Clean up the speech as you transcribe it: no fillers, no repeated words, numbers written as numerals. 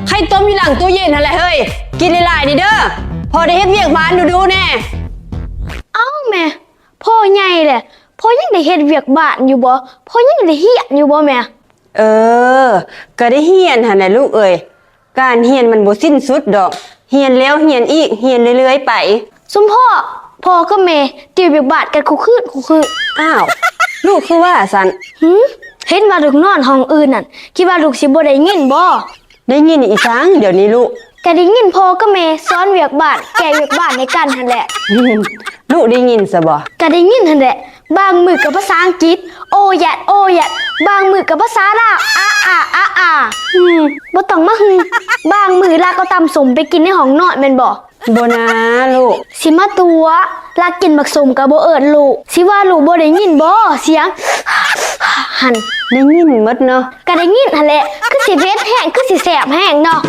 ไข่ต้มอยู่หลังตู้เย็นอะไรเฮ้ยกินหลายๆนี่เด้อพอได้เฮ็ดเวียกบ้านดูแน่เอ้าแม่พ่อใหญ่แหละพ่อยังได้เฮ็ดเวียกบ้านอยู่บ่พ่อยังได้เฮียนอยู่บ่แม่ก็ได้เฮียนหั่นแหละลูกเอ้ยการเฮียนมันบ่สิ้นสุดดอกเฮียนแล้วเฮียนอีกเฮียนเรื่อยๆไปซุมพ่อกับแม่ติวเวียกบ้านกันคู่คืนอ้าวลูกคือว่าซั่นเห็นว่าลูกนอนห้องอื่นนั่นคิดว่าลูกสิบ่ได้ยินบ่ได้ยินอีสังเดี๋ยวนี้ลูกก็ได้ยินพ่อกับแม่สอนเวียกบ้านแก้เวียกบ้านในกันหั่นแหละลูกได้ยินซะบ่ก็ได้ยินหั่นแหละบางมื้อกับภาษาอังกฤษโอยัดบางมื้อกับภาษาลาวอาบ่ต้องมาฮึบางมื้อลาก็ตำสมไปกินในห้องนอนแม่นบ่บ่นะลูกสิมาตัวลากินบักสมก็บ่เอิ้นลูกสิว่าลูกบ่ได้ยินบ่เสียงได้ยินหมดเนาะก็ได้ยินหั่นแหละคือสิเผ็ดแห้งคือสิแซ่บแห้งเนาะ